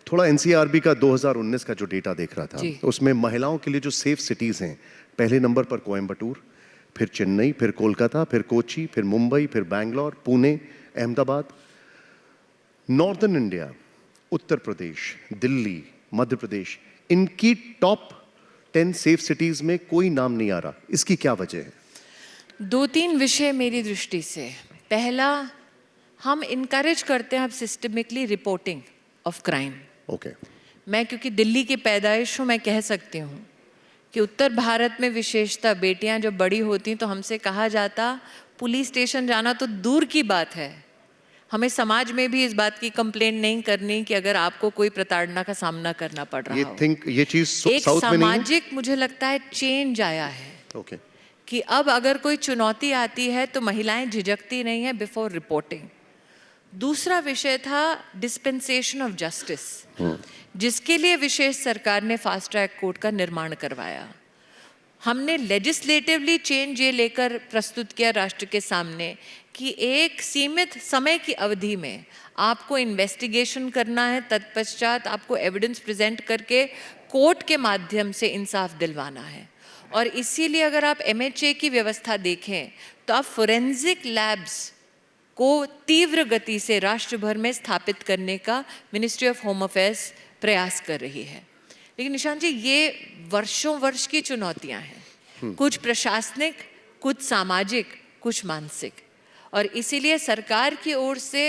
थोड़ा एनसीआरबी का 2019 का जो डेटा देख रहा था, उसमें महिलाओं के लिए जो सेफ सिटीज हैं, पहले नंबर पर कोयम्बटूर, फिर चेन्नई, फिर कोलकाता, फिर कोची, फिर मुंबई, फिर बैंगलोर, पुणे, अहमदाबाद। नॉर्दर्न इंडिया, उत्तर प्रदेश, दिल्ली, मध्य प्रदेश, इनकी टॉप 10 सेफ सिटीज में कोई नाम नहीं आ रहा। इसकी क्या वजह है? 2-3 विषय मेरी दृष्टि से। पहला, हम इनकरेज करते हैं अब systemically reporting of crime. Okay. मैं क्योंकि दिल्ली की पैदाइश हूँ, मैं कह सकती हूँ कि उत्तर भारत में विशेषता बेटियां जब बड़ी होती तो हमसे कहा जाता पुलिस स्टेशन जाना तो दूर की बात है, हमें समाज में भी इस बात की कंप्लेंट नहीं करनी कि अगर आपको कोई प्रताड़ना का सामना करना पड़ रहा हो। ये चीज एक साउथ में नहीं है? सामाजिक मुझे लगता है चेंज आया है। ओके। कि अब अगर कोई चुनौती आती है तो महिलाएं झिझकती नहीं है बिफोर रिपोर्टिंग। दूसरा विषय था डिस्पेंसेशन ऑफ जस्टिस, जिसके लिए विशेष सरकार ने फास्ट ट्रैक कोर्ट का निर्माण करवाया। हमने लेजिस्लेटिवली चेंज ये लेकर प्रस्तुत किया राष्ट्र के सामने कि एक सीमित समय की अवधि में आपको इन्वेस्टिगेशन करना है, तत्पश्चात आपको एविडेंस प्रेजेंट करके कोर्ट के माध्यम से इंसाफ दिलवाना है। और इसीलिए अगर आप एमएचए की व्यवस्था देखें तो आप फोरेंसिक लैब्स को तीव्र गति से राष्ट्र भर में स्थापित करने का मिनिस्ट्री ऑफ होम अफेयर्स प्रयास कर रही है। लेकिन निशांत जी, ये वर्षों वर्ष की चुनौतियां हैं, कुछ प्रशासनिक, कुछ सामाजिक, कुछ मानसिक, और इसीलिए सरकार की ओर से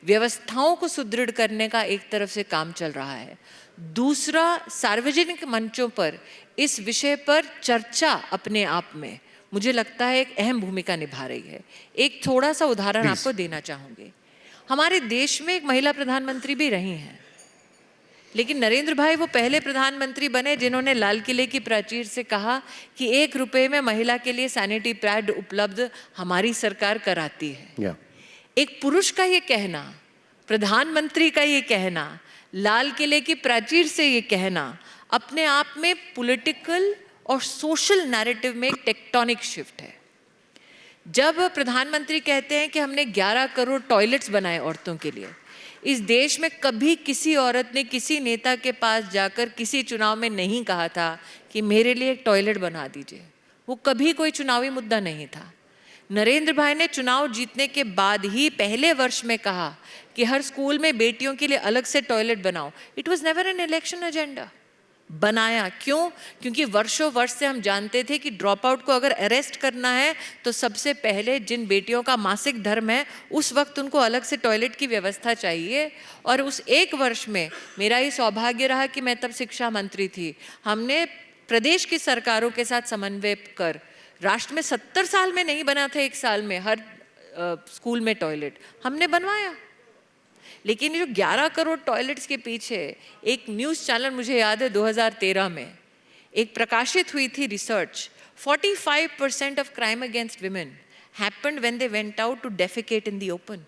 व्यवस्थाओं को सुदृढ़ करने का एक तरफ से काम चल रहा है। दूसरा, सार्वजनिक मंचों पर इस विषय पर चर्चा अपने आप में मुझे लगता है एक अहम भूमिका निभा रही है। एक थोड़ा सा उदाहरण आपको देना चाहूंगी। हमारे देश में एक महिला प्रधानमंत्री भी रही हैं, लेकिन नरेंद्र भाई वो पहले प्रधानमंत्री बने जिन्होंने लाल किले की प्राचीर से कहा कि 1 रुपए में महिला के लिए सैनिटरी पैड उपलब्ध हमारी सरकार कराती है। एक पुरुष का ये कहना, प्रधानमंत्री का ये कहना, लाल किले की प्राचीर से ये कहना अपने आप में पॉलिटिकल और सोशल नैरेटिव में एक टेक्टोनिक शिफ्ट है। जब प्रधानमंत्री कहते हैं कि हमने 11 करोड़ टॉयलेट्स बनाए औरतों के लिए, इस देश में कभी किसी औरत ने किसी नेता के पास जाकर किसी चुनाव में नहीं कहा था कि मेरे लिए एक टॉयलेट बना दीजिए। वो कभी कोई चुनावी मुद्दा नहीं था। नरेंद्र भाई ने चुनाव जीतने के बाद ही पहले वर्ष में कहा कि हर स्कूल में बेटियों के लिए अलग से टॉयलेट बनाओ। It was never an election agenda. बनाया क्यों? क्योंकि वर्षों वर्ष से हम जानते थे कि ड्रॉप आउट को अगर अरेस्ट करना है तो सबसे पहले जिन बेटियों का मासिक धर्म है उस वक्त उनको अलग से टॉयलेट की व्यवस्था चाहिए। और उस एक वर्ष में मेरा ही सौभाग्य रहा कि मैं तब शिक्षा मंत्री थी। हमने प्रदेश की सरकारों के साथ समन्वय कर राष्ट्र में 70 साल में नहीं बना था, 1 साल में हर स्कूल में टॉयलेट हमने बनवाया। लेकिन ये जो 11 करोड़ टॉयलेट्स के पीछे एक न्यूज़ चैनल, मुझे याद है 2013 में एक प्रकाशित हुई थी research, 45% of crime against women happened when they went out to defecate in the open.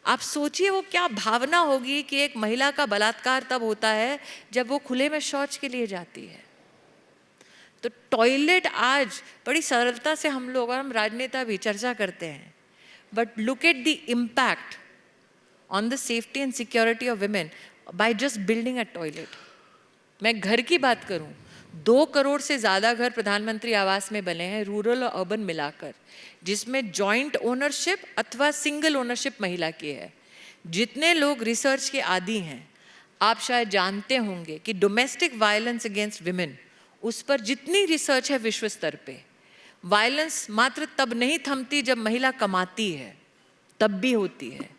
आप सोचिए वो क्या भावना होगी कि एक महिला का बलात्कार तब होता है जब वो खुले में शौच के लिए जाती है। तो टॉयलेट आज बड़ी सरलता से हम लोग और हम राजनेता भी चर्चा करते हैं, but look at the impact on the safety and security of women by just building a toilet। मैं घर की बात करूं, 2 करोड़ से ज़्यादा घर प्रधानमंत्री आवास में बने हैं, रूरल और अर्बन मिलाकर, जिसमें जॉइंट ओनरशिप अथवा सिंगल ओनरशिप महिला की है। जितने लोग रिसर्च के आदी हैं, आप शायद जानते होंगे कि डोमेस्टिक वायलेंस अगेंस्ट विमेन, उस पर जितनी रिसर्च है विश्व स्तर पे, वायलेंस मात्र तब नहीं थमती जब महिला कमाती है, तब भी होती है।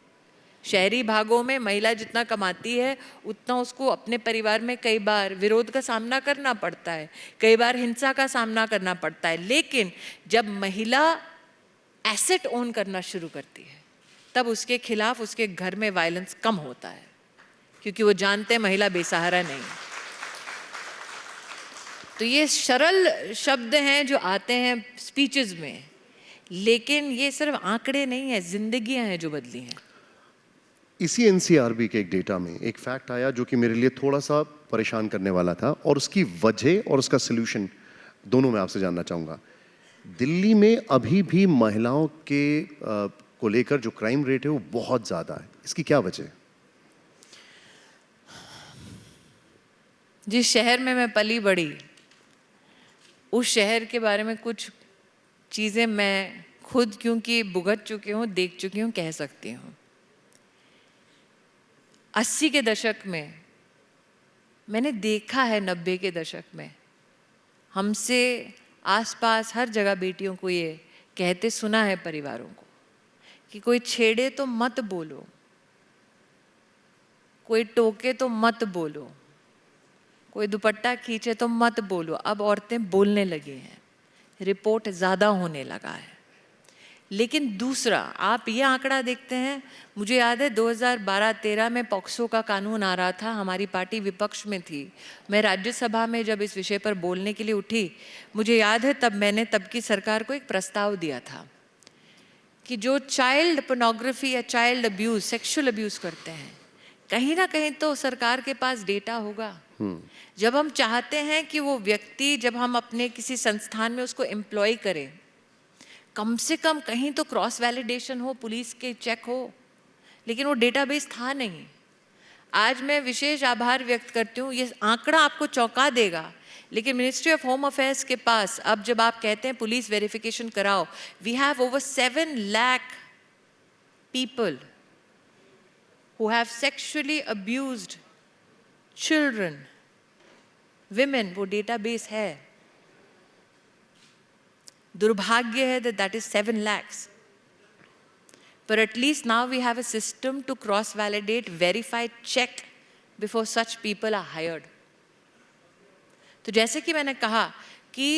शहरी भागों में महिला जितना कमाती है उतना उसको अपने परिवार में कई बार विरोध का सामना करना पड़ता है, कई बार हिंसा का सामना करना पड़ता है। लेकिन जब महिला एसेट ओन करना शुरू करती है तब उसके खिलाफ उसके घर में वायलेंस कम होता है, क्योंकि वो जानते हैं महिला बेसहारा नहीं। तो ये सरल शब्द हैं जो आते हैं स्पीचेस में, लेकिन ये सिर्फ आंकड़े नहीं है, जिंदगियां हैं जो बदली हैं। इसी एनसीआरबी के एक डेटा में एक फैक्ट आया जो कि मेरे लिए थोड़ा सा परेशान करने वाला था, और उसकी वजह और उसका सलूशन दोनों मैं आपसे जानना चाहूँगा। दिल्ली में अभी भी महिलाओं के को लेकर जो क्राइम रेट है वो बहुत ज़्यादा है, इसकी क्या वजह है? जिस शहर में मैं पली बड़ी, उस शहर के बारे में कुछ चीज़ें मैं खुद क्योंकि भुगत चुकी हूँ, देख चुकी हूँ, कह सकती हूँ। 80 के दशक में मैंने देखा है, 90 के दशक में हमसे आसपास हर जगह बेटियों को ये कहते सुना है परिवारों को कि कोई छेड़े तो मत बोलो, कोई टोके तो मत बोलो, कोई दुपट्टा खींचे तो मत बोलो। अब औरतें बोलने लगी हैं, रिपोर्ट ज़्यादा होने लगा है। लेकिन दूसरा, आप ये आंकड़ा देखते हैं, मुझे याद है 2012-13 में पॉक्सो का कानून आ रहा था, हमारी पार्टी विपक्ष में थी। मैं राज्यसभा में जब इस विषय पर बोलने के लिए उठी, मुझे याद है तब मैंने तब की सरकार को एक प्रस्ताव दिया था कि जो चाइल्ड पोर्नोग्राफी या चाइल्ड अब्यूज़, सेक्सुअल अब्यूज़ करते हैं, कहीं ना कहीं तो सरकार के पास डेटा होगा। जब हम चाहते हैं कि वो व्यक्ति, जब हम अपने किसी संस्थान में उसको एम्प्लॉय करें, कम से कम कहीं तो क्रॉस वैलिडेशन हो, पुलिस के चेक हो, लेकिन वो डेटाबेस था नहीं। आज मैं विशेष आभार व्यक्त करती हूँ, ये आंकड़ा आपको चौंका देगा, लेकिन मिनिस्ट्री ऑफ होम अफेयर्स के पास अब जब आप कहते हैं पुलिस वेरिफिकेशन कराओ, we have over 7 lakh people who have sexually abused children, women, वो डेटाबेस है। दुर्भाग्य है that is 7 lakhs. But at least now we have a system to cross-validate, verify, check before such people are hired. तो जैसे कि मैंने कहा कि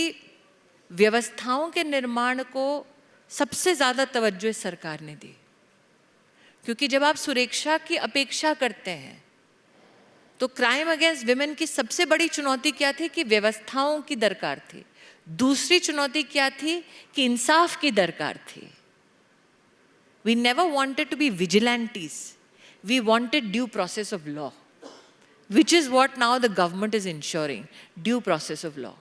व्यवस्थाओं के निर्माण को सबसे ज़्यादा तवज्जो सरकार ने दी, क्योंकि जब आप सुरक्षा की अपेक्षा करते हैं तो क्राइम अगेंस्ट विमेन की सबसे बड़ी चुनौती क्या थी कि व्यवस्थाओं की दरकार थी। दूसरी चुनौती क्या थी कि इंसाफ की दरकार थी। We never wanted to be vigilantes, we wanted due process of law, which is what now the government is ensuring, due process of law.